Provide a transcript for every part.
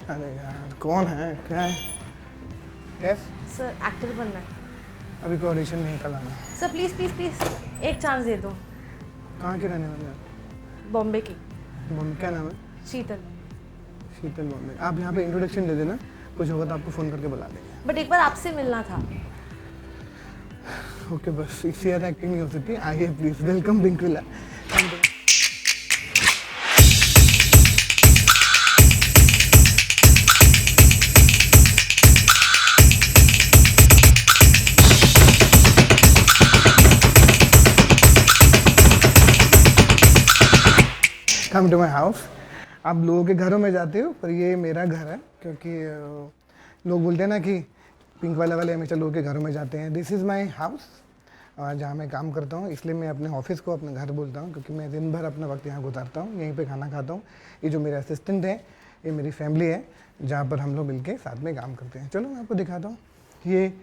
अरे यार कौन है, क्या है? यस, सर एक्टर बनना है। अभी कोई ऑडिशन नहीं, कल आना। सर प्लीज़ प्लीज़ प्लीज़ एक चांस दे दो। कहाँ के रहने वाले हैं? बॉम्बे की। क्या नाम है? शीतल। शीतल बॉम्बे। आप यहाँ पे इंट्रोडक्शन दे देना, कुछ होगा तो आपको फ़ोन करके बुला लेंगे। बट एक बार आपसे मिलना था। ओके, बस इससे ज़्यादा एक्टिंग नहीं हो सकती। आइए please, welcome Pinkula. Come to my house. आप लोगों के घरों में जाते हो, पर ये मेरा घर है, क्योंकि लोग बोलते हैं ना कि पिंक वाले हमेशा लोगों के घरों में जाते हैं। दिस इज़ माई हाउस, जहाँ मैं काम करता हूँ। इसलिए मैं अपने ऑफिस को अपना घर बोलता हूँ, क्योंकि मैं दिन भर अपना वक्त यहाँ गुजारता हूँ, यहीं पे खाना खाता हूँ। ये जो मेरे असिस्टेंट हैं, ये मेरी फैमिली है, जहाँ पर हम लोग मिलके साथ में काम करते हैं। चलो मैं आपको दिखाता हूँ। ये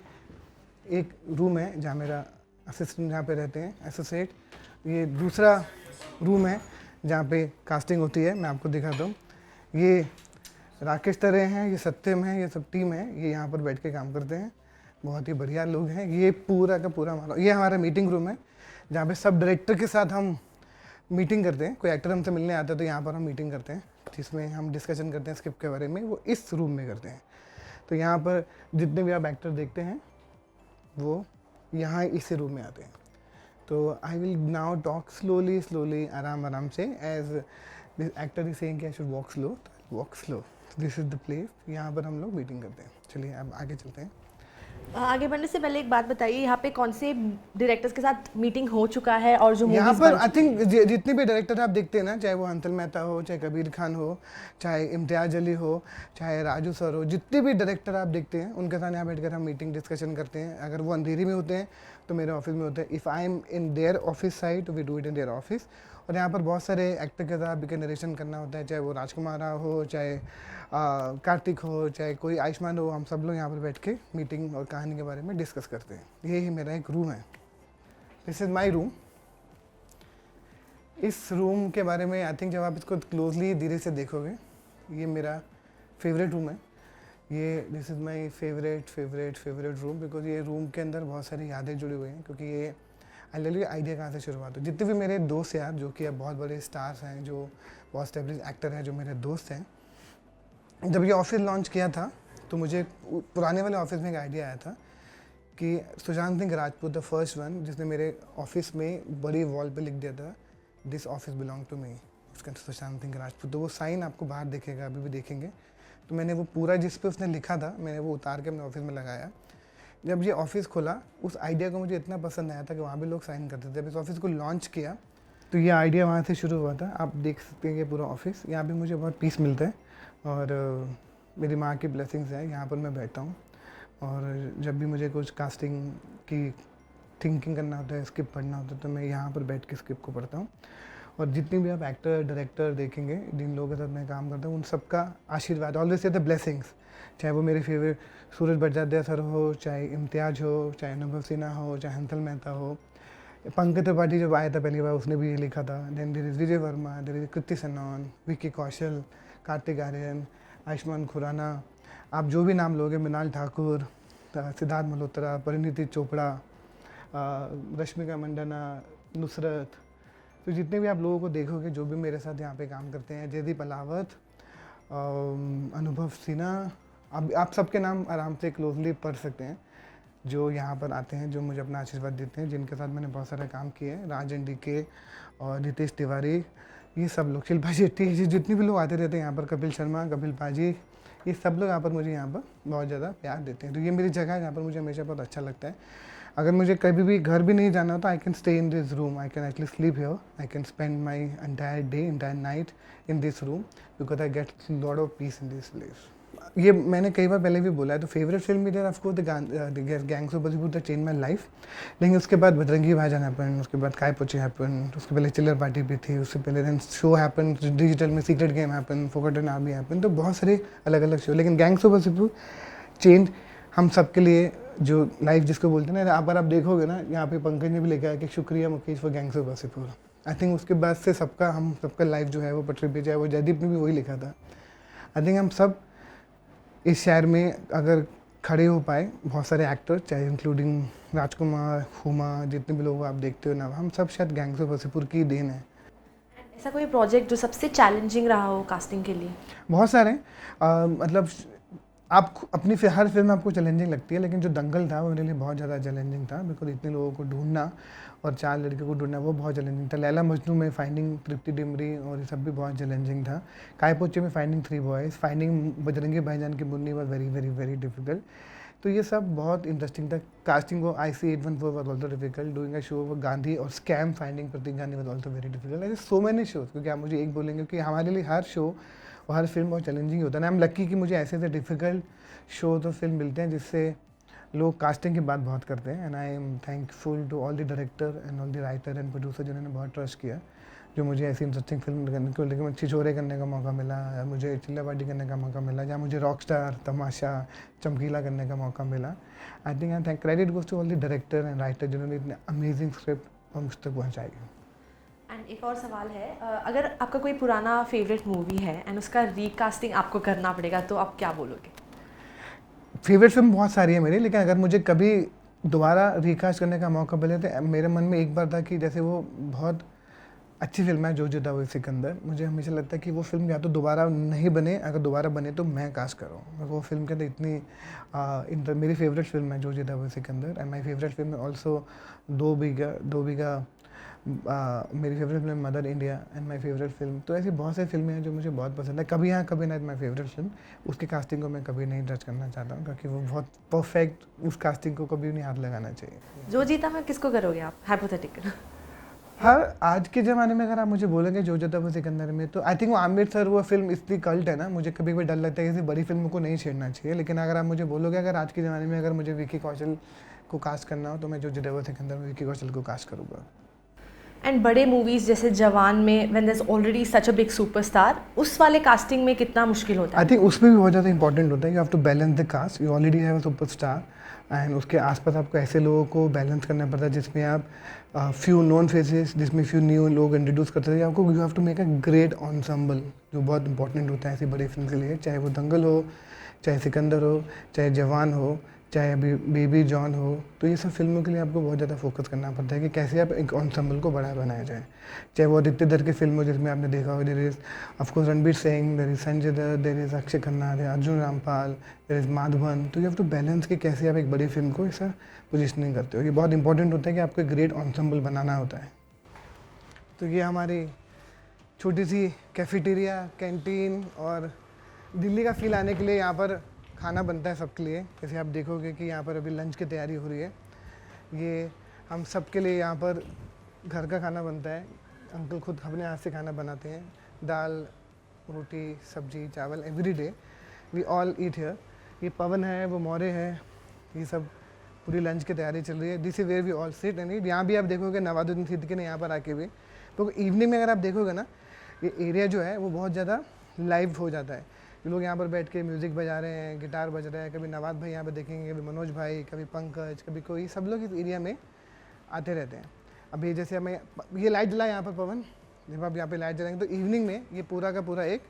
एक रूम है जहाँ मेरा असिस्टेंट जहाँ पे रहते हैं, एसोसिएट। ये दूसरा रूम है जहाँ पे कास्टिंग होती है, मैं आपको दिखाता हूँ। ये राकेश तरह हैं, ये सत्यम है, ये सब टीम है, ये यहाँ पर बैठ के काम करते हैं। बहुत ही बढ़िया लोग हैं। ये पूरा का पूरा हमारा मीटिंग रूम है, जहाँ पे सब डायरेक्टर के साथ हम मीटिंग करते हैं। कोई एक्टर हमसे मिलने आता है तो यहाँ पर हम मीटिंग करते हैं, जिसमें हम डिस्कशन करते हैं स्क्रिप्ट के बारे में। वो इस रूम में करते हैं। तो यहाँ पर जितने भी आप एक्टर देखते हैं वो यहाँ इसी रूम में आते हैं। तो I will now talk slowly आराम से, as this actor is saying कि I should walk slow. This is the place, यहाँ पर हम लोग मीटिंग करते हैं। चलिए अब आगे चलते हैं। आगे बढ़ने से पहले एक बात बताइए, यहाँ पे कौन से डायरेक्टर्स के साथ मीटिंग हो चुका है और जो यहाँ movies पर बन आई थिंक जितने भी डायरेक्टर आप देखते हैं ना, चाहे वो हंसल मेहता हो, चाहे कबीर खान हो, चाहे इम्तियाज अली हो, चाहे राजू सर हो, जितने भी डायरेक्टर आप देखते हैं उनके साथ यहाँ बैठकर हम मीटिंग डिस्कशन करते हैं। अगर वो अंधेरी में होते हैं तो मेरे ऑफिस में होते हैं। If I am in their office side, we do it in their office. और यहाँ पर बहुत सारे एक्टर के साथ भी नरेशन करना होता है, चाहे वो राजकुमार हो, चाहे कार्तिक हो, चाहे कोई आयुष्मान हो। हम सब लोग यहाँ पर बैठ के मीटिंग और कहानी के बारे में डिस्कस करते हैं। ये ही मेरा एक रूम है। This is my room. इस रूम के बारे में आई थिंक जब आप इसको क्लोजली धीरे से देखोगे, ये मेरा फेवरेट रूम है। ये this is my favourite room, because ये रूम के अंदर बहुत सारी यादें जुड़ी हुई हैं। क्योंकि ये आइडिया कहाँ से शुरुआत हो, जितने भी मेरे दोस्त यार जो कि अब बहुत बड़े स्टार्स हैं, जो बहुत स्टेब्लिश एक्टर हैं, जो मेरे दोस्त हैं, जब ये ऑफिस लॉन्च किया था तो मुझे पुराने वाले ऑफिस में एक आइडिया आया था कि Sushant Singh Rajput the first one, जिसने मेरे ऑफिस में बड़ी वॉल पे लिख दिया था, this office belong to me, इसका सुशांत सिंह राजपूत। तो वो साइन आपको बाहर दिखेगा, अभी भी देखेंगे। तो मैंने वो पूरा जिस पे उसने लिखा था, मैंने वो उतार के अपने ऑफिस में लगाया। जब ये ऑफिस खुला, उस आइडिया को मुझे इतना पसंद आया था कि वहाँ भी लोग साइन करते थे। जब इस ऑफिस को लॉन्च किया तो ये आइडिया वहाँ से शुरू हुआ था। आप देख सकते हैं ये पूरा ऑफिस, यहाँ पे मुझे बहुत पीस मिलता है और मेरी माँ की ब्लेसिंग्स है। यहाँ पर मैं बैठता हूँ और जब भी मुझे कुछ कास्टिंग की थिंकिंग करना होता है, स्क्रिप्ट पढ़ना होता है, तो मैं यहाँ पर बैठ के स्क्रिप्ट को पढ़ता हूँ। और जितनी भी आप एक्टर डायरेक्टर देखेंगे, जिन लोगों के साथ मैं काम करता हूँ, उन सबका आशीर्वाद, ऑलवेज से द ब्लेसिंग्स, चाहे वो मेरे फेवरेट सूरज बड़जात्या सर हो, चाहे इम्तियाज हो, चाहे अनुभव सिन्हा हो, चाहे हंसल मेहता हो, पंकज त्रिपाठी जब आया था पहली बार उसने भी ये लिखा था। Then there is Vijay Varma, there is Kriti Sanon, Vicky कौशल, कार्तिक आर्यन, आयुष्मान खुराना, आप जो भी नाम लोगे, मृणाल ठाकुर, सिद्धार्थ मल्होत्रा, परिणीति चोपड़ा, रश्मिका मंडाना, नुसरत। तो जितने भी आप लोगों को देखोगे जो भी मेरे साथ यहाँ पे काम करते हैं, जयदीप अलावत, अनुभव सिन्हा, आप सबके नाम आराम से क्लोजली पढ़ सकते हैं, जो यहाँ पर आते हैं, जो मुझे अपना आशीर्वाद देते हैं, जिनके साथ मैंने बहुत सारा काम किया है। राज एंडी के और नितेश तिवारी, ये सब लोग, शिल्पा शेट्टी, जितने भी लोग आते रहते हैं यहाँ पर, कपिल शर्मा, कपिल पाजी, ये सब लोग यहाँ पर मुझे यहाँ पर बहुत ज़्यादा प्यार देते हैं। तो ये मेरी जगह है जहाँ पर मुझे हमेशा बहुत अच्छा लगता है। अगर मुझे कभी भी घर भी नहीं जाना होता, I can stay in this room, I can at least sleep here, I can spend my entire day, entire night in this room, because I get lot of peace in this place. ये मैंने कई बार पहले भी बोला है। तो favourite film इधर of course the gangs of Wasseypur that change my life. लेकिन उसके बाद बजरंगी भाईजान हैपन, उसके बाद काय पोची हैपन, उसके पहले चिल्लर पार्टी भी थी, उससे पहले देन शो हैपन डिजिटल में, secret game happen, forgotten army happen. तो बहुत सारे अलग अलग शो, लेकिन गैंग्स ऑफ वासेपुर चेंज हम सबके लिए, जो लाइफ जिसको बोलते हैं ना। अगर आप देखोगे ना, यहाँ पे पंकज ने भी लिखा है कि शुक्रिया Mukesh for gangs of Wasseypur. I think उसके बाद से हम सबका लाइफ जो है वो पटरी पे, चाहे वो जयदीप ने भी वही लिखा था। आई थिंक हम सब इस शहर में अगर खड़े हो पाए बहुत सारे एक्टर, चाहे इंक्लूडिंग राजकुमार, हुमा, जितने भी लोग आप देखते हो ना, हम सब शायद गैंग्स ऑफ वासेपुर की देन है। ऐसा कोई प्रोजेक्ट जो सबसे चैलेंजिंग रहा हो कास्टिंग के लिए? बहुत सारे मतलब आप अपनी हर फिल्म आपको चैलेंजिंग लगती है, लेकिन जो दंगल था वो मेरे लिए बहुत ज़्यादा चैलेंजिंग था, बिकॉज इतने लोगों को ढूंढना और 4 लड़कियों को ढूंढना वो बहुत चैलेंजिंग था। लैला मजनू में फाइंडिंग तृप्ति डिमरी और ये सब भी बहुत चैलेंजिंग था। काय पोचे में finding 3 boys, finding Bajrangi Bhaijaan की Munni was very very very difficult. तो ये सब बहुत इंटरेस्टिंग था। कास्टिंग वो IC814 was also difficult, doing a show वो गांधी और scam finding Prateek Gandhi was also very difficult. ऐसे सो मैनी शोज, क्योंकि आप मुझे एक बोलेंगे कि हमारे लिए हर शो और हर फिल्म बहुत चैलेंजिंग होता है ना। आई एम लकी कि मुझे ऐसे ऐसे डिफिकल्ट शोज और फिल्म मिलते हैं जिससे लोग कास्टिंग की बात बहुत करते हैं। And I am thankful to all the director and all the writer and producer जिन्होंने बहुत ट्रस्ट किया, जो मुझे ऐसी इंटरेस्टिंग फिल्म करने को, लेकिन छिछोरे करने का मौका मिला, या मुझे चिल्लाबाटी करने का मौका मिला, या मुझे रॉक स्टार, तमाशा, चमकीला करने का मौका मिला। I think I thank credit goes to all the director and writer जिन्होंने इतने अमेजिंग स्क्रिप्ट और मुझ तक पहुँचाई। एंड एक और सवाल है, अगर आपका कोई पुराना फेवरेट मूवी है एंड उसका रीकास्टिंग आपको करना पड़ेगा तो आप क्या बोलोगे? फेवरेट फिल्म बहुत सारी है मेरी, लेकिन अगर मुझे कभी दोबारा रिकास्ट करने का मौका मिले तो मेरे मन में एक बार था कि जैसे वो बहुत अच्छी फिल्म है जो जुदा हुई सिकंदर, मुझे हमेशा लगता है कि वो फिल्म या तो दोबारा नहीं बने, अगर दोबारा बने तो मैं कास्ट करूँ। वो फिल्म के अंदर इतनी मेरी फेवरेट फिल्म है जो जुदा हुई Sikandar. And my favourite film also दो बीघा मेरी favourite film mother India and my favourite film. तो ऐसी बहुत सारी फिल्में हैं जो मुझे बहुत पसंद है। कभी हाँ कभी ना माई फेवरेट फिल्म, उसकी कास्टिंग को मैं कभी नहीं जज करना चाहता हूँ, क्योंकि वो बहुत परफेक्ट, उस कास्टिंग को कभी नहीं हाथ लगाना चाहिए। जो जीता मैं किसको करोगे आप, हाइपोथेटिकल? हर आज के ज़माने में अगर आप मुझे बोलेंगे जो जुदा हुई सिकंदर में, तो आई थिंक वो आमिर सर, वो फिल्म इतनी कल्ट है ना, मुझे कभी भी डर लगता है कि ऐसी बड़ी फिल्मों को नहीं छेड़ना चाहिए। लेकिन अगर आप मुझे बोलोगे अगर आज के ज़माने में अगर मुझे विकी कौशल को कास्ट करना हो तो मैं जो जुदा हुई सिकंदर में विकी कौशल को कास्ट करूँगा। एंड बड़े मूवीज जैसे जवान में when there is already such a big superstar, उस वाले कास्टिंग में कितना मुश्किल होता है? आई थिंक उसमें भी बहुत ज़्यादा इंपॉर्टेंट होता है, you have to balance the cast, you already have a superstar and उसके आसपास आपको ऐसे लोगों को बैलेंस करना पड़ता है जिसमें आप फ्यू नॉन फेसेस, जिसमें फ्यू न्यू लोग इंट्रोड्यूस करते हैं आपको। You have to make a great ensemble, जो बहुत इंपॉर्टेंट होता है ऐसी बड़ी फिल्म के लिए, चाहे वो दंगल हो, चाहे सिकंदर हो, चाहे जवान हो, चाहे अभी बेबी जॉन हो। तो ये सब फिल्मों के लिए आपको बहुत ज़्यादा फोकस करना पड़ता है कि कैसे आप एक ऑन्सेम्बल को बड़ा बनाया जाए। चाहे वो आदित्य दर की फिल्म हो जिसमें आपने देखा हो, there is of course Ranbir Singh, there is Sanjay Dutt, there is Akshay Khanna, there Arjun Rampal, there is Madhavan. तो यू हैव टू बैलेंस कि कैसे आप एक बड़ी फिल्म को ऐसा पोजिशनिंग करते हो। ये बहुत इंपॉर्टेंट होता है कि आपको एक ग्रेट ऑन्सेम्बल बनाना होता है। तो ये हमारी छोटी सी कैफेटेरिया, कैंटीन और दिल्ली का फील आने के लिए यहाँ पर खाना बनता है सबके लिए। जैसे आप देखोगे कि यहाँ पर अभी लंच की तैयारी हो रही है। ये हम सब के लिए यहाँ पर घर का खाना बनता है। अंकल खुद अपने हाथ से खाना बनाते हैं, दाल, roti, sabzi, chawal, every day we all eat here. ये पवन है, वो मौर्य है, ये सब पूरी लंच की तैयारी चल रही है। This is where we all sit and eat. यहाँ भी आप देखोगे नवाजुद्दीन सिद्दीकी ने यहाँ पर आके भी, तो इवनिंग में अगर आप देखोगे ना, ये एरिया जो है वो बहुत ज़्यादा लाइव हो जाता है। ये लोग यहाँ पर बैठ के म्यूज़िक बजा रहे हैं, गिटार बज रहा है, कभी नवाज भाई यहाँ पर देखेंगे, कभी मनोज भाई, कभी पंकज, कभी कोई, सब लोग इस एरिया में आते रहते हैं। अभी जैसे हमें ये लाइट जला यहाँ पर पवन, जब आप यहाँ पे लाइट जलाएंगे तो इवनिंग में ये पूरा का पूरा एक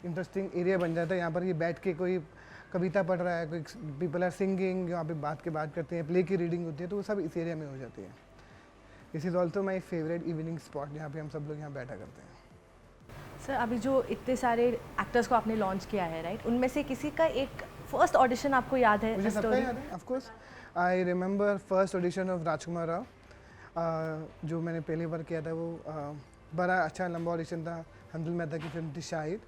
इंटरेस्टिंग एरिया बन जाता है। यहाँ पर ये बैठ के कोई कविता पढ़ रहा है, कोई पीपल आर सिंगिंग, यहाँ पे बात करते हैं, प्ले की रीडिंग होती है, तो वो सब इस एरिया में हो जाती है। This is also my favourite evening spot, जहाँ पे हम सब लोग यहाँ बैठा करते हैं। सर अभी जो इतने सारे एक्टर्स को आपने लॉन्च किया है, राइट, उनमें से किसी का एक फर्स्ट ऑडिशन आपको याद है? मुझे सबका याद है, of course. I remember first audition of Rajkummar Rao, जो मैंने पहली बार किया था। वो बड़ा अच्छा लंबा ऑडिशन था। हंसल मेहता की फिल्म थी शाहिद।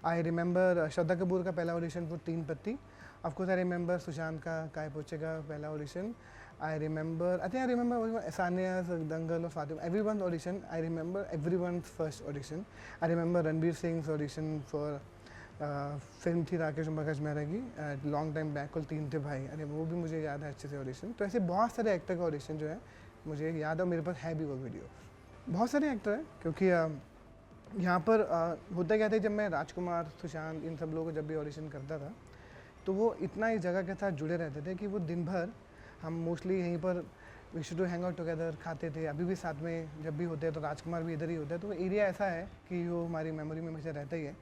आई रिमेंबर श्रद्धा कपूर का पहला ऑडिशन फॉर 3 पत्ती। Of course I remember Sushant का काय पोचे का पहला audition. I remember Sania, Dangal, or Fatima. Everyone's audition. I remember everyone's first audition. I remember Ranveer Singh's audition for film थी राकेश मकाश मेहरा की, लॉन्ग टाइम बैक, कल 3 थे भाई। अरे वो भी मुझे याद है अच्छे से ऑडिशन। तो ऐसे बहुत सारे एक्टर का ऑडिशन जो है मुझे याद है, मेरे पास है भी वो वीडियो। बहुत सारे एक्टर हैं, क्योंकि यहाँ पर होता क्या था, जब मैं राजकुमार, सुशांत, इन सब लोगों को जब भी ऑडिशन करता था तो वो इतना इस जगह के साथ जुड़े रहते थे कि वो दिन भर हम मोस्टली यहीं पर we should to hang out together, खाते थे। अभी भी साथ में जब भी होते हैं तो राजकुमार भी इधर ही होता है। तो वो एरिया ऐसा है कि वो हमारी मेमोरी में हमेशा रहता ही है।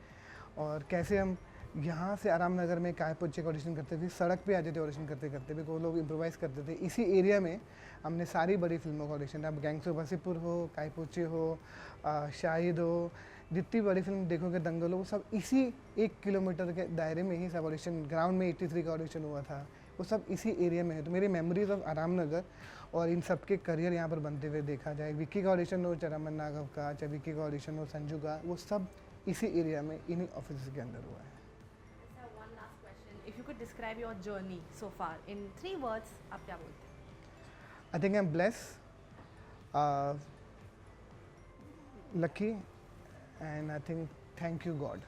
और कैसे हम यहाँ से आराम नगर में काय पोचे का ऑडिशन करते थे, सड़क पे आते थे ऑडिशन करते करते, बिकॉज वो लोग इम्प्रोवाइज़ करते थे। इसी एरिया में हमने सारी बड़ी फिल्मों का ऑडिशन, अब गैंग्स ऑफ वासेपुर हो, काय पोचे हो, शाहिद हो, जितनी बड़ी फिल्म देखोगे, दंगल हो, वो सब इसी 1 किलोमीटर के दायरे में ही सब ऑडिशन, ग्राउंड में 83 का ऑडिशन हुआ था, वो सब इसी एरिया में है। तो मेरी मेमोरीज ऑफ आराम नगर और इन सब के करियर यहाँ पर बनते हुए देखा जाए, विक्की का ऑडिशन हो, चाहे रमन नागव का, चाहे विक्की का ऑडिशन हो, संजू का, वो सब इसी एरिया में इन्हीं ऑफिस के अंदर हुआ है। Sir, one last question. If you could describe your journey so far in 3 words, आप क्या बोलते हैं? I think I'm blessed, lucky, and I think thank you God.